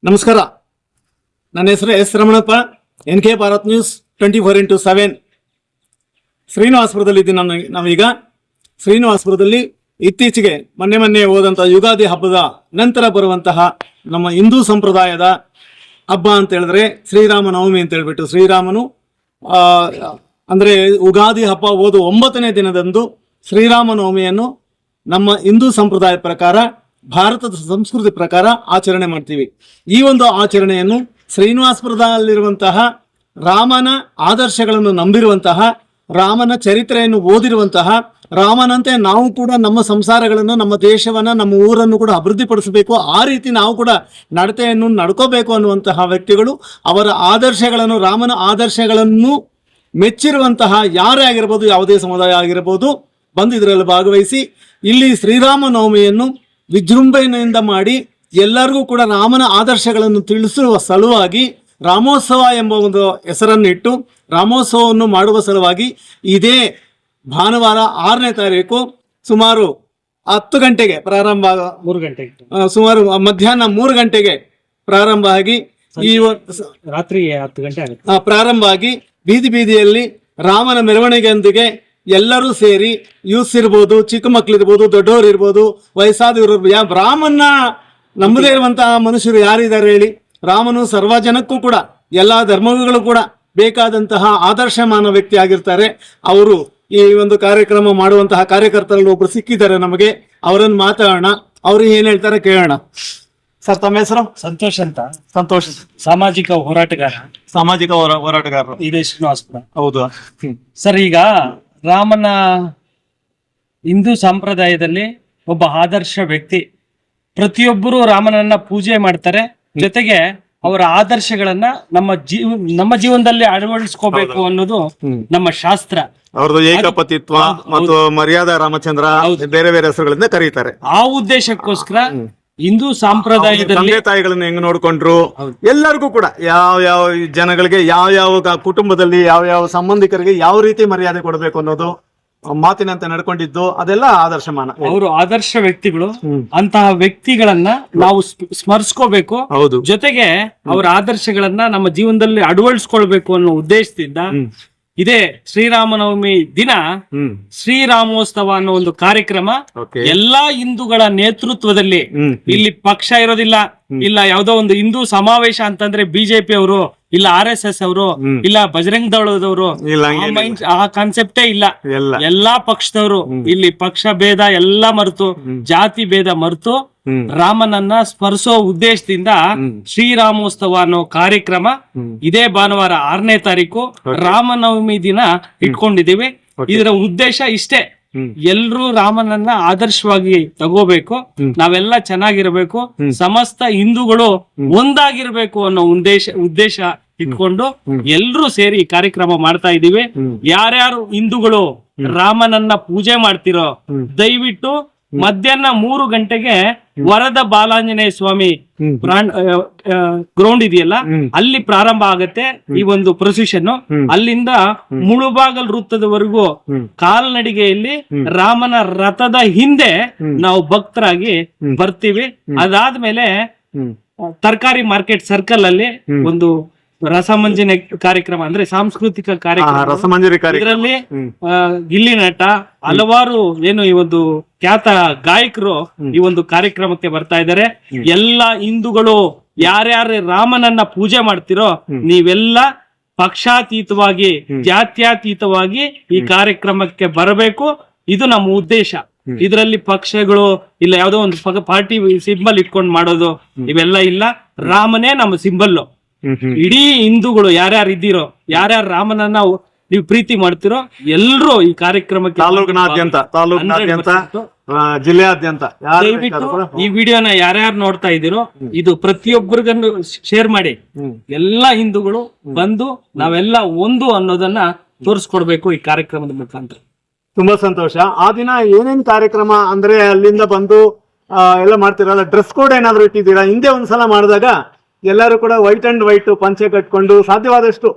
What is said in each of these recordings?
ನಮಸ್ಕಾರ. ನನ್ನ ಹೆಸರು S Ramanappa, NK Bharat news 24x7 ಶ್ರೀನಿವಾಸಪುರದಲ್ಲಿದ್ದೀನಿ. ನಾವೀಗ ಶ್ರೀನಿವಾಸಪುರದಲ್ಲಿ ಇತ್ತೀಚೆಗೆ ಮೊನ್ನೆ ಹೋದಂಥ ಯುಗಾದಿ ಹಬ್ಬದ ನಂತರ ಬರುವಂತಹ ನಮ್ಮ ಹಿಂದೂ ಸಂಪ್ರದಾಯದ ಹಬ್ಬ ಅಂತ ಹೇಳಿದ್ರೆ ಶ್ರೀರಾಮನವಮಿ ಅಂತ ಹೇಳ್ಬಿಟ್ಟು, ಶ್ರೀರಾಮನು ಅಂದರೆ ಯುಗಾದಿ ಹಬ್ಬ ಹೋದ 9ನೇ ದಿನದಂದು ಶ್ರೀರಾಮನವಮಿಯನ್ನು ನಮ್ಮ ಹಿಂದೂ ಸಂಪ್ರದಾಯ ಪ್ರಕಾರ, ಭಾರತದ ಸಂಸ್ಕೃತಿ ಪ್ರಕಾರ ಆಚರಣೆ ಮಾಡ್ತೀವಿ. ಈ ಒಂದು ಆಚರಣೆಯನ್ನು ಶ್ರೀನಿವಾಸಪುರದಲ್ಲಿರುವಂತಹ ರಾಮನ ಆದರ್ಶಗಳನ್ನು ನಂಬಿರುವಂತಹ, ರಾಮನ ಚರಿತ್ರೆಯನ್ನು ಓದಿರುವಂತಹ, ರಾಮನಂತೆ ನಾವು ಕೂಡ ನಮ್ಮ ಸಂಸಾರಗಳನ್ನು, ನಮ್ಮ ದೇಶವನ್ನು, ನಮ್ಮ ಊರನ್ನು ಕೂಡ ಅಭಿವೃದ್ಧಿಪಡಿಸಬೇಕು, ಆ ರೀತಿ ನಾವು ಕೂಡ ನಡತೆಯನ್ನು ನಡ್ಕೋಬೇಕು ಅನ್ನುವಂತಹ ವ್ಯಕ್ತಿಗಳು, ಅವರ ಆದರ್ಶಗಳನ್ನು, ರಾಮನ ಆದರ್ಶಗಳನ್ನು ಮೆಚ್ಚಿರುವಂತಹ ಯಾರೇ ಆಗಿರ್ಬೋದು, ಯಾವುದೇ ಸಮುದಾಯ ಆಗಿರ್ಬೋದು, ಬಂದು ಇದರಲ್ಲಿ ಭಾಗವಹಿಸಿ ಇಲ್ಲಿ ಶ್ರೀರಾಮನವಮಿಯನ್ನು ವಿಜೃಂಭಣೆಯಿಂದ ಮಾಡಿ ಎಲ್ಲರಿಗೂ ಕೂಡ ರಾಮನ ಆದರ್ಶಗಳನ್ನು ತಿಳಿಸುವ ಸಲುವಾಗಿ ರಾಮೋತ್ಸವ ಎಂಬ ಒಂದು ಹೆಸರನ್ನಿಟ್ಟು ರಾಮೋತ್ಸವವನ್ನು ಮಾಡುವ ಸಲುವಾಗಿ ಇದೇ ಭಾನುವಾರ 6ನೇ ತಾರೀಕು ಸುಮಾರು 10 ಗಂಟೆಗೆ ಪ್ರಾರಂಭ, 3 ಗಂಟೆಗೆ ಸುಮಾರು ಮಧ್ಯಾಹ್ನ 3 ಗಂಟೆಗೆ ಪ್ರಾರಂಭ ಆಗಿ ಈ ರಾತ್ರಿ 10 ಗಂಟೆ ಆಗುತ್ತೆ. ಪ್ರಾರಂಭ ಆಗಿ ಬೀದಿಯಲ್ಲಿ ರಾಮನ ಮೆರವಣಿಗೆಯೊಂದಿಗೆ ಎಲ್ಲರೂ ಸೇರಿ, ಯೂತ್ಸ್ ಇರ್ಬೋದು, ಚಿಕ್ಕ ಮಕ್ಕಳಿರ್ಬೋದು, ದೊಡ್ಡವರು ಇರ್ಬೋದು, ವಯಸ್ಸಾದವರು, ರಾಮನ್ನ ನಂಬದೇ ಇರುವಂತಹ ಮನುಷ್ಯರು ಯಾರಿದ್ದಾರೆ ಹೇಳಿ? ರಾಮನು ಸರ್ವ ಜನಕ್ಕೂ ಕೂಡ, ಎಲ್ಲ ಧರ್ಮಗಳು ಕೂಡ ಬೇಕಾದಂತಹ ಆದರ್ಶಮಾನ ವ್ಯಕ್ತಿ ಆಗಿರ್ತಾರೆ. ಅವರು ಈ ಒಂದು ಕಾರ್ಯಕ್ರಮ ಮಾಡುವಂತಹ ಕಾರ್ಯಕರ್ತರಲ್ಲಿ ಒಬ್ರು ಸಿಕ್ಕಿದ್ದಾರೆ ನಮಗೆ, ಅವರನ್ನು ಮಾತಾಡೋಣ, ಅವರು ಏನ್ ಹೇಳ್ತಾರೆ ಕೇಳೋಣ. ಸರ್, ತಮ್ಮ ಹೆಸರು? ಸಂತೋಷ್ ಅಂತ. ಸಂತೋಷ್, ಸಾಮಾಜಿಕ ಹೋರಾಟಗಾರರು ಇದೇ ಶ್ರೀನಿವಾಸಪುರ. ಹೌದು ಸರ್, ಈಗ ರಾಮನ ಹಿಂದೂ ಸಂಪ್ರದಾಯದಲ್ಲಿ ಒಬ್ಬ ಆದರ್ಶ ವ್ಯಕ್ತಿ, ಪ್ರತಿಯೊಬ್ಬರು ರಾಮನನ್ನ ಪೂಜೆ ಮಾಡ್ತಾರೆ. ಜೊತೆಗೆ ಅವರ ಆದರ್ಶಗಳನ್ನ ನಮ್ಮ ಜೀವನದಲ್ಲಿ ಅಳವಡಿಸ್ಕೋಬೇಕು ಅನ್ನೋದು ನಮ್ಮ ಶಾಸ್ತ್ರ. ಅವ್ರದ್ದು ಏಕಪತಿತ್ವ ಮತ್ತು ಮರ್ಯಾದಾ ರಾಮಚಂದ್ರ ಬೇರೆ ಬೇರೆ ಹೆಸರುಗಳಿಂದ ಕರೀತಾರೆ. ಆ ಉದ್ದೇಶಕ್ಕೋಸ್ಕರ ಹಿಂದೂ ಸಂಪ್ರದಾಯದಲ್ಲಿ ತಂದೆ ತಾಯಿಗಳನ್ನ ಹೆಂಗ್ ನೋಡ್ಕೊಂಡ್ರು, ಎಲ್ಲರಿಗೂ ಕೂಡ ಯಾವ ಜನಗಳಿಗೆ, ಯಾವ ಕುಟುಂಬದಲ್ಲಿ ಯಾವ ಸಂಬಂಧಿಕರಿಗೆ ಯಾವ ರೀತಿ ಮರ್ಯಾದೆ ಕೊಡಬೇಕು ಅನ್ನೋದು ಮಾತಿನಂತೆ ನಡ್ಕೊಂಡಿದ್ದು, ಅದೆಲ್ಲ ಆದರ್ಶಮಾನ. ಅವರು ಆದರ್ಶ ವ್ಯಕ್ತಿಗಳು. ಅಂತಹ ವ್ಯಕ್ತಿಗಳನ್ನ ನಾವು ಸ್ಮರಿಸ್ಕೋಬೇಕು. ಜೊತೆಗೆ ಅವರ ಆದರ್ಶಗಳನ್ನ ನಮ್ಮ ಜೀವನದಲ್ಲಿ ಅಳವಡಿಸ್ಕೊಳ್ಬೇಕು ಅನ್ನೋ ಉದ್ದೇಶದಿಂದ ಇದೇ ಶ್ರೀರಾಮನವಮಿ ದಿನ ಶ್ರೀರಾಮೋತ್ಸವ ಅನ್ನೋ ಒಂದು ಕಾರ್ಯಕ್ರಮ ಎಲ್ಲಾ ಹಿಂದೂಗಳ ನೇತೃತ್ವದಲ್ಲಿ, ಇಲ್ಲಿ ಪಕ್ಷ ಇರೋದಿಲ್ಲ, ಇಲ್ಲ ಯಾವ್ದೋ ಒಂದು ಹಿಂದೂ ಸಮಾವೇಶ ಅಂತಂದ್ರೆ ಬಿಜೆಪಿ ಅವರು, ಇಲ್ಲ RSS ಅವರು, ಇಲ್ಲ ಬಜರಂಗ್ ದಳದವರು, ಆ ಕಾನ್ಸೆಪ್ಟೇ ಇಲ್ಲ. ಎಲ್ಲಾ ಪಕ್ಷದವರು ಇಲ್ಲಿ ಪಕ್ಷ ಭೇದ ಎಲ್ಲ ಮರೆತು, ಜಾತಿ ಭೇದ ಮರೆತು ರಾಮನನ್ನ ಸ್ಮರಿಸೋ ಉದ್ದೇಶದಿಂದ ಶ್ರೀರಾಮೋತ್ಸವ ಅನ್ನೋ ಕಾರ್ಯಕ್ರಮ ಇದೇ ಭಾನುವಾರ 6ನೇ ತಾರೀಕು ರಾಮನವಮಿ ದಿನ ಇಟ್ಕೊಂಡಿದೀವಿ. ಇದರ ಉದ್ದೇಶ ಇಷ್ಟೇ, ಎಲ್ರೂ ರಾಮನನ್ನ ಆದರ್ಶವಾಗಿ ತಗೋಬೇಕು, ನಾವೆಲ್ಲ ಚೆನ್ನಾಗಿರ್ಬೇಕು, ಸಮಸ್ತ ಹಿಂದೂಗಳು ಒಂದಾಗಿರ್ಬೇಕು ಅನ್ನೋ ಉದ್ದೇಶ ಇಟ್ಕೊಂಡು ಎಲ್ರೂ ಸೇರಿ ಈ ಕಾರ್ಯಕ್ರಮ ಮಾಡ್ತಾ ಇದೀವಿ. ಯಾರ್ಯಾರು ಹಿಂದೂಗಳು ರಾಮನನ್ನ ಪೂಜೆ ಮಾಡ್ತಿರೋ ದಯವಿಟ್ಟು ಮಧ್ಯಾಹ್ನ 3 ಗಂಟೆಗೆ ವರದ ಬಾಲಾಂಜನೇಯ ಸ್ವಾಮಿ ಗ್ರೌಂಡ್ ಇದೆಯಲ್ಲ, ಅಲ್ಲಿ ಪ್ರಾರಂಭ ಆಗತ್ತೆ ಈ ಒಂದು ಪ್ರೊಸೆಷನ್. ಅಲ್ಲಿಂದ ಮುಳುಬಾಗಲ್ ವೃತ್ತದವರೆಗೂ ಕಾಲ್ನಡಿಗೆಯಲ್ಲಿ ರಾಮನ ರಥದ ಹಿಂದೆ ನಾವು ಭಕ್ತರಾಗಿ ಬರ್ತೀವಿ. ಅದಾದ್ಮೇಲೆ ತರಕಾರಿ ಮಾರ್ಕೆಟ್ ಸರ್ಕಲ್ ಅಲ್ಲಿ ಒಂದು ರಸಮಂಜರಿ ಕಾರ್ಯಕ್ರಮ, ಅಂದ್ರೆ ಸಾಂಸ್ಕೃತಿಕ ಕಾರ್ಯಕ್ರಮ. ಇದರಲ್ಲಿ ಗಿಲ್ಲಿ ನಟ, ಹಲವಾರು ಏನು ಈ ಒಂದು ಖ್ಯಾತ ಗಾಯಕರು ಈ ಒಂದು ಕಾರ್ಯಕ್ರಮಕ್ಕೆ ಬರ್ತಾ ಇದ್ದಾರೆ. ಎಲ್ಲಾ ಹಿಂದೂಗಳು ಯಾರ್ಯಾರು ರಾಮನನ್ನ ಪೂಜೆ ಮಾಡ್ತಿರೋ ನೀವೆಲ್ಲ ಪಕ್ಷಾತೀತವಾಗಿ, ಜಾತ್ಯತೀತವಾಗಿ ಈ ಕಾರ್ಯಕ್ರಮಕ್ಕೆ ಬರಬೇಕು. ಇದು ನಮ್ಮ ಉದ್ದೇಶ. ಇದರಲ್ಲಿ ಪಕ್ಷಗಳು ಇಲ್ಲ, ಯಾವ್ದೋ ಒಂದು ಪಾರ್ಟಿ ಸಿಂಬಲ್ ಇಟ್ಕೊಂಡು ಮಾಡೋದು ಇವೆಲ್ಲ ಇಲ್ಲ. ರಾಮನೇ ನಮ್ಮ ಸಿಂಬಲ್. ಇಡೀ ಹಿಂದೂಗಳು ಯಾರ್ಯಾರು ಇದ್ದೀರೋ, ಯಾರ್ಯಾರು ರಾಮನನ್ನ ನೀವು ಪ್ರೀತಿ ಮಾಡ್ತಿರೋ ಎಲ್ರೂ ಈ ಕಾರ್ಯಕ್ರಮಕ್ಕೆ, ತಾಲೂಕಿನಾದ್ಯಂತ, ಜಿಲ್ಲೆಯಾದ್ಯಂತ ದಯವಿಟ್ಟು ಈ ವಿಡಿಯೋನ ಯಾರ್ಯಾರು ನೋಡ್ತಾ ಇದ್ದೀರೋ ಇದು ಪ್ರತಿಯೊಬ್ಬರಿಗೂ ಶೇರ್ ಮಾಡಿ. ಎಲ್ಲಾ ಹಿಂದೂಗಳು ಬಂದು ನಾವೆಲ್ಲ ಒಂದು ಅನ್ನೋದನ್ನ ತೋರಿಸ್ಕೊಡ್ಬೇಕು ಈ ಕಾರ್ಯಕ್ರಮದ ಮುಖಾಂತರ. ತುಂಬಾ ಸಂತೋಷ. ಆ ದಿನ ಏನೇನ್ ಕಾರ್ಯಕ್ರಮ ಅಂದ್ರೆ ಅಲ್ಲಿಂದ ಬಂದು ಎಲ್ಲ ಮಾಡ್ತಿರಲ್ಲ, ಡ್ರೆಸ್ ಕೋಡ್ ಏನಾದ್ರು ಇಟ್ಟಿದ್ದೀರಾ? ಹಿಂದೆ ಒಂದ್ಸಲ ಮಾಡಿದಾಗ ಎಲ್ಲರೂ ಕೂಡ ವೈಟ್ ಅಂಡ್ ವೈಟ್ ಪಂಚೆ ಕಟ್ಕೊಂಡು, ಸಾಧ್ಯವಾದಷ್ಟು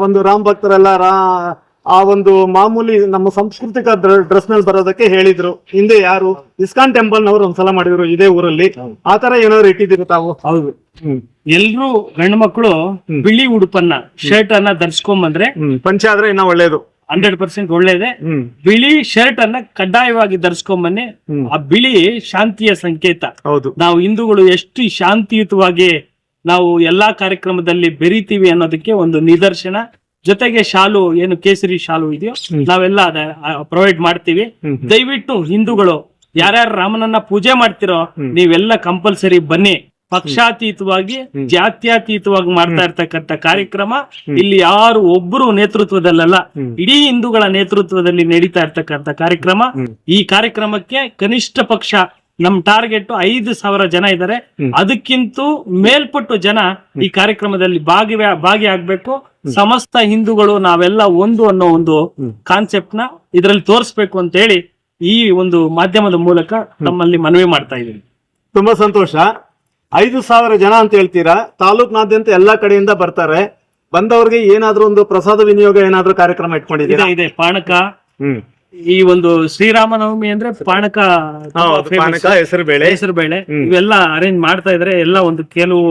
ಒಂದು ರಾಮ್ ಭಕ್ತರೆಲ್ಲ ಆ ಒಂದು ಮಾಮೂಲಿ ನಮ್ಮ ಸಾಂಸ್ಕೃತಿಕ ಡ್ರೆಸ್ ನಲ್ಲಿ ಬರೋದಕ್ಕೆ ಹೇಳಿದ್ರು. ಹಿಂದೆ ಯಾರು ಇಸ್ಕಾನ್ ಟೆಂಪಲ್ ನವರು ಒಂದ್ಸಲ ಮಾಡಿದ್ರು ಇದೇ ಊರಲ್ಲಿ. ಆತರ ಏನಾದ್ರು ಇಟ್ಟಿದ್ದೀರಿ ತಾವು? ಹೌದು, ಎಲ್ರು ಗಂಡು ಮಕ್ಕಳು ಬಿಳಿ ಉಡುಪನ್ನ ಶರ್ಟ್ ಅನ್ನ ಧರಿಸ್ಕೊಂಬಂದ್ರೆ ಪಂಚ ಆದ್ರೆ ಇನ್ನ ಒಳ್ಳೇದು. 100% ಒಳ್ಳೇದೆ. ಬಿಳಿ ಶರ್ಟ್ ಅನ್ನ ಕಡ್ಡಾಯವಾಗಿ ಧರಿಸ್ಕೊಂಬನ್ನಿ. ಆ ಬಿಳಿ ಶಾಂತಿಯ ಸಂಕೇತ. ಹೌದು, ನಾವು ಹಿಂದೂಗಳು ಎಷ್ಟು ಶಾಂತಿಯುತವಾಗಿ ನಾವು ಎಲ್ಲಾ ಕಾರ್ಯಕ್ರಮದಲ್ಲಿ ಬೆರಿತೀವಿ ಅನ್ನೋದಕ್ಕೆ ಒಂದು ನಿದರ್ಶನ. ಜೊತೆಗೆ ಶಾಲು, ಏನು ಕೇಸರಿ ಶಾಲು ಇದೆಯೋ ನಾವೆಲ್ಲ ಪ್ರೊವೈಡ್ ಮಾಡ್ತೀವಿ. ದಯವಿಟ್ಟು ಹಿಂದೂಗಳು ಯಾರ್ಯಾರು ರಾಮನನ್ನ ಪೂಜೆ ಮಾಡ್ತಿರೋ ನೀವೆಲ್ಲ ಕಂಪಲ್ಸರಿ ಬನ್ನಿ. ಪಕ್ಷಾತೀತವಾಗಿ ಜಾತ್ಯತೀತವಾಗಿ ಮಾಡ್ತಾ ಇರ್ತಕ್ಕಂಥ ಕಾರ್ಯಕ್ರಮ ಇಲ್ಲಿ ಯಾರು ಒಬ್ಬರು ನೇತೃತ್ವದಲ್ಲ, ಇಡೀ ಹಿಂದೂಗಳ ನೇತೃತ್ವದಲ್ಲಿ ನಡೀತಾ ಇರ್ತಕ್ಕಂಥ ಕಾರ್ಯಕ್ರಮ. ಈ ಕಾರ್ಯಕ್ರಮಕ್ಕೆ ಕನಿಷ್ಠ ಪಕ್ಷ ನಮ್ ಟಾರ್ಗೆಟ್ 5,000 ಜನ ಇದ್ದಾರೆ. ಅದಕ್ಕಿಂತ ಮೇಲ್ಪಟ್ಟು ಜನ ಈ ಕಾರ್ಯಕ್ರಮದಲ್ಲಿ ಭಾಗಿಯಾಗಬೇಕು. ಸಮಸ್ತ ಹಿಂದೂಗಳು ನಾವೆಲ್ಲ ಒಂದು ಅನ್ನೋ ಒಂದು ಕಾನ್ಸೆಪ್ಟ್ ನ ಇದರಲ್ಲಿ ತೋರಿಸ್ಬೇಕು ಅಂತ ಹೇಳಿ ಈ ಒಂದು ಮಾಧ್ಯಮದ ಮೂಲಕ ತಮ್ಮಲ್ಲಿ ಮನವಿ ಮಾಡ್ತಾ ಇದ್ದೀನಿ. ತುಂಬಾ ಸಂತೋಷ. 5,000 ಜನ ಅಂತ ಹೇಳ್ತೀರಾ, ತಾಲೂಕ್ನಾದ್ಯಂತ ಎಲ್ಲಾ ಕಡೆಯಿಂದ ಬರ್ತಾರೆ. ಬಂದವ್ರಿಗೆ ಏನಾದ್ರೂ ಒಂದು ಪ್ರಸಾದ ವಿನಿಯೋಗ ಏನಾದ್ರೂ ಕಾರ್ಯಕ್ರಮ ಇಟ್ಕೊಂಡಿದ್ದೀರಾ? ಇದೆ, ಪಾನಕ. ಈ ಒಂದು ಶ್ರೀರಾಮನವಮಿ ಅಂದ್ರೆ ಪಾನಕ, ಹೆಸರು ಬೇಳೆ ಇವೆಲ್ಲ ಅರೇಂಜ್ ಮಾಡ್ತಾ ಇದ್ರೆ. ಎಲ್ಲ ಒಂದು ಕೆಲವು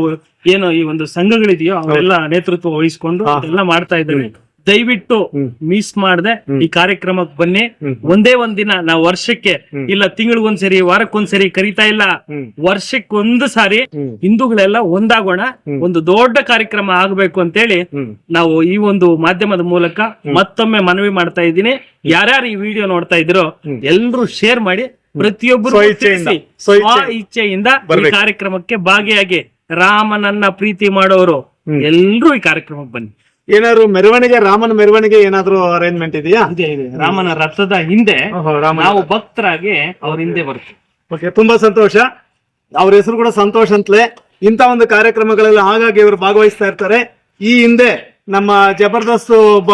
ಏನು ಈ ಒಂದು ಸಂಘಗಳಿದೆಯೋ ಅವೆಲ್ಲ ನೇತೃತ್ವ ವಹಿಸ್ಕೊಂಡು ಎಲ್ಲ ಮಾಡ್ತಾ ಇದ್ದಾರೆ. ದಯವಿಟ್ಟು ಮಿಸ್ ಮಾಡದೆ ಈ ಕಾರ್ಯಕ್ರಮಕ್ಕೆ ಬನ್ನಿ. ಒಂದೇ ಒಂದಿನ ನಾವು ವರ್ಷಕ್ಕೆ ಇಲ್ಲ ತಿಂಗಳಿಗೊಂದ್ಸರಿ ವಾರಕ್ಕೊಂದ್ಸರಿ ಕರಿತಾ ಇಲ್ಲ, ವರ್ಷಕ್ಕೊಂದು ಸಾರಿ ಹಿಂದೂಗಳೆಲ್ಲ ಒಂದಾಗೋಣ, ಒಂದು ದೊಡ್ಡ ಕಾರ್ಯಕ್ರಮ ಆಗ್ಬೇಕು ಅಂತೇಳಿ ನಾವು ಈ ಒಂದು ಮಾಧ್ಯಮದ ಮೂಲಕ ಮತ್ತೊಮ್ಮೆ ಮನವಿ ಮಾಡ್ತಾ ಇದ್ದೀನಿ. ಯಾರ್ಯಾರು ಈ ವಿಡಿಯೋ ನೋಡ್ತಾ ಇದ್ದೀರೋ ಎಲ್ರು ಶೇರ್ ಮಾಡಿ, ಪ್ರತಿಯೊಬ್ಬರು ಸ್ವ ಇಚ್ಛೆಯಿಂದ ಈ ಕಾರ್ಯಕ್ರಮಕ್ಕೆ ಭಾಗಿಯಾಗಿ ರಾಮನನ್ನ ಪ್ರೀತಿ ಮಾಡೋರು ಎಲ್ರು ಈ ಕಾರ್ಯಕ್ರಮಕ್ಕೆ ಬನ್ನಿ. ಏನಾದ್ರು ಮೆರವಣಿಗೆ, ರಾಮನ ಮೆರವಣಿಗೆ ಏನಾದ್ರು ಅರೇಂಜ್ಮೆಂಟ್ ಇದೆಯಾ? ಇದೆ. ರಾಮನ ರಥದ ಹಿಂದೆ ನಾವು ಭಕ್ತರಾಗಿ ಅವ್ರ ಹಿಂದೆ ಬರ್ತೀವಿ. ಓಕೆ, ತುಂಬಾ ಸಂತೋಷ. ಅವ್ರ ಹೆಸರು ಕೂಡ ಸಂತೋಷ್ ಅಂತಲೇ. ಇಂತ ಒಂದು ಕಾರ್ಯಕ್ರಮಗಳೆಲ್ಲ ಹಾಗಾಗಿ ಇವರು ಭಾಗವಹಿಸ್ತಾ ಇರ್ತಾರೆ. ಈ ಹಿಂದೆ ನಮ್ಮ ಜಬರ್ದಸ್ತ್ ಒಬ್ಬ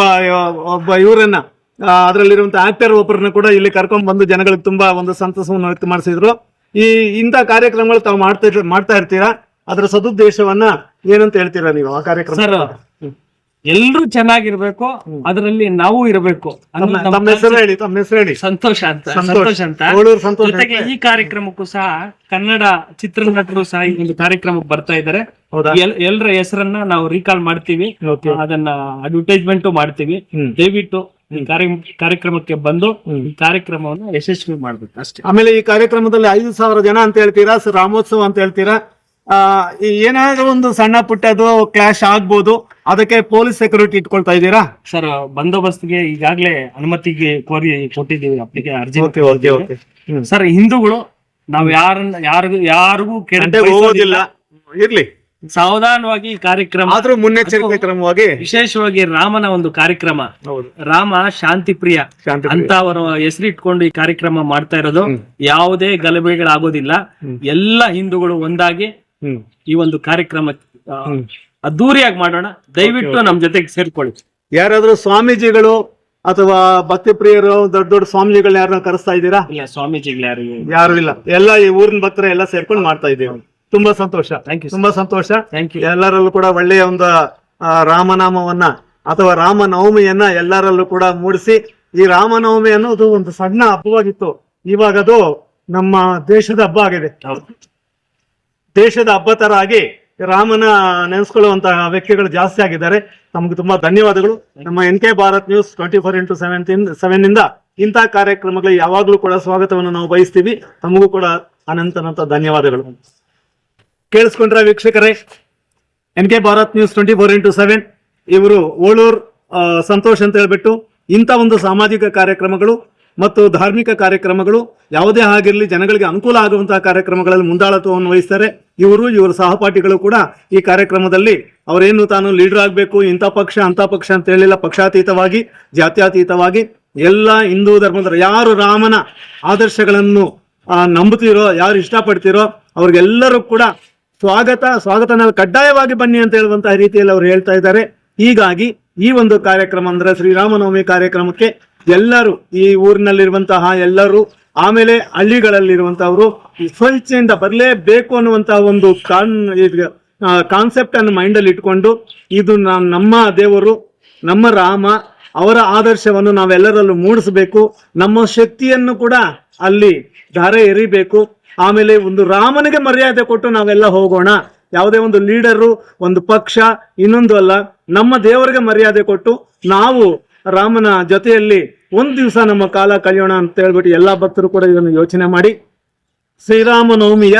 ಇವರನ್ನ ಅದರಲ್ಲಿರುವಂತ ಆಕ್ಟರ್ ಒಬ್ಬರನ್ನ ಕೂಡ ಇಲ್ಲಿ ಕರ್ಕೊಂಡ್ ಬಂದು ಜನಗಳಿಗೆ ತುಂಬಾ ಒಂದು ಸಂತಸವನ್ನು ವ್ಯಕ್ತ ಮಾಡಿಸಿದ್ರು. ಇಂಥ ಕಾರ್ಯಕ್ರಮಗಳು ತಾವು ಮಾಡ್ತಾ ಇರ್ತೀರಾ, ಅದರ ಸದುದ್ದೇಶವನ್ನ ಏನಂತ ಹೇಳ್ತೀರಾ ನೀವು ಆ ಕಾರ್ಯಕ್ರಮ? ಸರ್, ಎಲ್ರು ಚೆನ್ನಾಗಿರ್ಬೇಕು, ಅದರಲ್ಲಿ ನಾವು ಇರಬೇಕು. ತಮ್ಮ ಹೆಸರು ಹೇಳಿ. ಸಂತೋಷ ಅಂತ. ಜೊತೆಗೆ ಈ ಕಾರ್ಯಕ್ರಮಕ್ಕೂ ಸಹ ಕನ್ನಡ ಚಿತ್ರನಟರು ಸಹ ಈ ಒಂದು ಕಾರ್ಯಕ್ರಮಕ್ಕೆ ಬರ್ತಾ ಇದ್ದಾರೆ. ಎಲ್ಲರ ಹೆಸರನ್ನ ನಾವು ರೀಕಾಲ್ ಮಾಡ್ತೀವಿ, ಅದನ್ನ ಅಡ್ವರ್ಟೈಸ್ಮೆಂಟ್ ಮಾಡ್ತೀವಿ. ದಯವಿಟ್ಟು ಈ ಕಾರ್ಯಕ್ರಮಕ್ಕೆ ಬಂದು ಈ ಕಾರ್ಯಕ್ರಮವನ್ನು ಯಶಸ್ವಿ ಮಾಡ್ಬೇಕು ಅಷ್ಟೇ. ಆಮೇಲೆ ಈ ಕಾರ್ಯಕ್ರಮದಲ್ಲಿ 5,000 ಜನ ಅಂತ ಹೇಳ್ತೀರಾ, ರಾಮೋತ್ಸವ ಅಂತ ಹೇಳ್ತೀರಾ. ಏನಾದ್ರೂ ಒಂದು ಸಣ್ಣ ಪುಟ್ಟದು ಕ್ಲಾಶ್ ಆಗ್ಬೋದು, ಅದಕ್ಕೆ ಪೊಲೀಸ್ ಸೆಕ್ಯೂರಿಟಿ ಇಟ್ಕೊಳ್ತಾ ಇದ್ದೀರಾ? ಸರ್, ಬಂದೋಬಸ್ತ್ಗೆ ಈಗಾಗಲೇ ಅನುಮತಿಗೆ ಕೋರಿ ಕೊಟ್ಟಿದ್ದೀವಿ, ಅಪ್ಲಿಕೆ ಅರ್ಜಿ. ಸರ್, ಹಿಂದೂಗಳು ನಾವು ಯಾರಿಗೂ ಹೋಗೋದಿಲ್ಲ, ಇರ್ಲಿ ಸಾವಧಾನವಾಗಿ ಈ ಕಾರ್ಯಕ್ರಮ. ಆದ್ರೂ ಮುನ್ನೆಚ್ಚರಿಕೆ ಕ್ರಮವಾಗಿ ವಿಶೇಷವಾಗಿ ರಾಮನ ಒಂದು ಕಾರ್ಯಕ್ರಮ. ರಾಮ ಶಾಂತಿ ಪ್ರಿಯ ಅಂತ ಅವರ ಹೆಸರಿಟ್ಕೊಂಡು ಈ ಕಾರ್ಯಕ್ರಮ ಮಾಡ್ತಾ ಇರೋದು. ಯಾವುದೇ ಗಲಭೆಗಳಾಗೋದಿಲ್ಲ. ಎಲ್ಲ ಹಿಂದೂಗಳು ಒಂದಾಗಿ ಈ ಒಂದು ಕಾರ್ಯಕ್ರಮ ಅದ್ದೂರಿಯಾಗಿ ಮಾಡೋಣ. ದಯವಿಟ್ಟು ನಮ್ ಜೊತೆಗೆ ಸೇರ್ಕೊಳ್ಳಿ. ಯಾರಾದ್ರೂ ಸ್ವಾಮೀಜಿಗಳು ಅಥವಾ ಭಕ್ತಿ ಪ್ರಿಯರು, ದೊಡ್ಡ ದೊಡ್ಡ ಸ್ವಾಮೀಜಿಗಳು ಯಾರನ್ನ ಕರೆಸ್ತಾ ಇದ್ದೀರಾ? ಇಲ್ಲ, ಸ್ವಾಮೀಜಿಗಳು ಯಾರು ಇಲ್ಲ. ಎಲ್ಲ ಈ ಊರಿನ ಭಕ್ತರ ಎಲ್ಲ ಸೇರ್ಕೊಂಡು ಮಾಡ್ತಾ ಇದ್ದೀವಿ. ತುಂಬಾ ಸಂತೋಷ, ತುಂಬಾ ಸಂತೋಷ. ಎಲ್ಲರಲ್ಲೂ ಕೂಡ ಒಳ್ಳೆಯ ಒಂದು ರಾಮನಾಮವನ್ನ ಅಥವಾ ರಾಮನವಮಿಯನ್ನ ಎಲ್ಲರಲ್ಲೂ ಕೂಡ ಮೂಡಿಸಿ, ಈ ರಾಮನವಮಿ ಅನ್ನೋದು ಒಂದು ಸಣ್ಣ ಹಬ್ಬವಾಗಿತ್ತು, ಇವಾಗ ಅದು ನಮ್ಮ ದೇಶದ ಹಬ್ಬ ಆಗಿದೆ. ದೇಶದ ಹಬ್ಬ ತರ ಆಗಿ ರಾಮನ ನೆನೆಸ್ಕೊಳ್ಳುವಂತಹ ವ್ಯಕ್ತಿಗಳು ಜಾಸ್ತಿ ಆಗಿದ್ದಾರೆ. ನಮ್ಗೆ ತುಂಬಾ ಧನ್ಯವಾದಗಳು. ನಮ್ಮ NK ಭಾರತ್ ನ್ಯೂಸ್ 24x7 ಇಂದ ಇಂತಹ ಕಾರ್ಯಕ್ರಮಗಳಿಗೆ ಯಾವಾಗ್ಲೂ ಕೂಡ ಸ್ವಾಗತವನ್ನು ನಾವು ಬಯಸ್ತೀವಿ. ತಮಗೂ ಕೂಡ ಅನಂತ ಧನ್ಯವಾದಗಳು. ಕೇಳಿಸ್ಕೊಂಡ್ರ ವೀಕ್ಷಕರೇ, NK ಭಾರತ್ ನ್ಯೂಸ್ 24x7 ಇವರು ಓಳೂರ್ ಸಂತೋಷ್ ಅಂತ ಹೇಳ್ಬಿಟ್ಟು ಇಂಥ ಒಂದು ಸಾಮಾಜಿಕ ಕಾರ್ಯಕ್ರಮಗಳು ಮತ್ತು ಧಾರ್ಮಿಕ ಕಾರ್ಯಕ್ರಮಗಳು ಯಾವುದೇ ಆಗಿರಲಿ ಜನಗಳಿಗೆ ಅನುಕೂಲ ಆಗುವಂತಹ ಕಾರ್ಯಕ್ರಮಗಳಲ್ಲಿ ಮುಂದಾಳತ್ವವನ್ನು ವಹಿಸ್ತಾರೆ. ಇವರ ಸಹಪಾಠಿಗಳು ಕೂಡ ಈ ಕಾರ್ಯಕ್ರಮದಲ್ಲಿ ಅವರೇನು ತಾನು ಲೀಡರ್ ಆಗಬೇಕು, ಇಂಥ ಪಕ್ಷ ಅಂತ ಪಕ್ಷ ಅಂತ ಹೇಳಿಲ್ಲ, ಪಕ್ಷಾತೀತವಾಗಿ ಜಾತ್ಯತೀತವಾಗಿ ಎಲ್ಲ ಹಿಂದೂ ಧರ್ಮದ ಯಾರು ರಾಮನ ಆದರ್ಶಗಳನ್ನು ನಂಬುತ್ತೀರೋ, ಯಾರು ಇಷ್ಟಪಡ್ತೀರೋ ಅವ್ರಿಗೆಲ್ಲರೂ ಕೂಡ ಸ್ವಾಗತನ ಕಡ್ಡಾಯವಾಗಿ ಬನ್ನಿ ಅಂತ ಹೇಳುವಂತಹ ರೀತಿಯಲ್ಲಿ ಅವರು ಹೇಳ್ತಾ ಇದ್ದಾರೆ. ಹೀಗಾಗಿ ಈ ಒಂದು ಕಾರ್ಯಕ್ರಮ ಅಂದ್ರೆ ಶ್ರೀರಾಮನವಮಿ ಕಾರ್ಯಕ್ರಮಕ್ಕೆ ಎಲ್ಲರೂ, ಈ ಊರಿನಲ್ಲಿರುವಂತಹ ಎಲ್ಲರೂ, ಆಮೇಲೆ ಹಳ್ಳಿಗಳಲ್ಲಿರುವಂತಹವರು ಸ್ವಇಚ್ಛೆಯಿಂದ ಬರಲೇಬೇಕು ಅನ್ನುವಂತಹ ಒಂದು ಕಾನ್ಸೆಪ್ಟ್ ಅನ್ನು ಮೈಂಡ್ ಅಲ್ಲಿ ಇಟ್ಕೊಂಡು, ಇದು ನಮ್ಮ ದೇವರು, ನಮ್ಮ ರಾಮ, ಅವರ ಆದರ್ಶವನ್ನು ನಾವೆಲ್ಲರಲ್ಲೂ ಮೂಡಿಸಬೇಕು. ನಮ್ಮ ಶಕ್ತಿಯನ್ನು ಕೂಡ ಅಲ್ಲಿ ಧಾರೆ ಎರಿಬೇಕು. ಆಮೇಲೆ ಒಂದು ರಾಮನಿಗೆ ಮರ್ಯಾದೆ ಕೊಟ್ಟು ನಾವೆಲ್ಲ ಹೋಗೋಣ. ಯಾವುದೇ ಒಂದು ಲೀಡರು, ಒಂದು ಪಕ್ಷ, ಇನ್ನೊಂದು ಅಲ್ಲ, ನಮ್ಮ ದೇವರಿಗೆ ಮರ್ಯಾದೆ ಕೊಟ್ಟು ನಾವು ರಾಮನ ಜೊತೆಯಲ್ಲಿ ಒಂದು ದಿವಸ ನಮ್ಮ ಕಾಲ ಕಳೆಯೋಣ ಅಂತ ಹೇಳ್ಬಿಟ್ಟು ಎಲ್ಲಾ ಭಕ್ತರು ಕೂಡ ಇದನ್ನು ಯೋಚನೆ ಮಾಡಿ ಶ್ರೀರಾಮನವಮಿಯ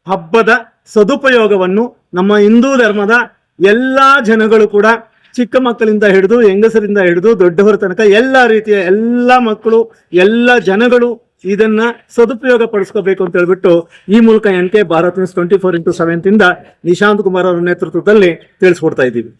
ಹಬ್ಬದ ಸದುಪಯೋಗವನ್ನು ನಮ್ಮ ಹಿಂದೂ ಧರ್ಮದ ಎಲ್ಲಾ ಜನಗಳು ಕೂಡ, ಚಿಕ್ಕ ಮಕ್ಕಳಿಂದ ಹಿಡಿದು ಹೆಂಗಸರಿಂದ ಹಿಡಿದು ದೊಡ್ಡವರ ತನಕ ಎಲ್ಲ ರೀತಿಯ ಎಲ್ಲ ಮಕ್ಕಳು, ಎಲ್ಲ ಜನಗಳು ಇದನ್ನ ಸದುಪಯೋಗ ಪಡಿಸ್ಕೋಬೇಕು ಅಂತ ಹೇಳ್ಬಿಟ್ಟು ಈ ಮೂಲಕ NK ಭಾರತ್ ನ್ಯೂಸ್ 24x7 ಇಂದ ನಿಶಾಂತ್ ಕುಮಾರ್ ಅವರ ನೇತೃತ್ವದಲ್ಲಿ ತಿಳಿಸ್ಕೊಡ್ತಾ ಇದ್ದೀವಿ.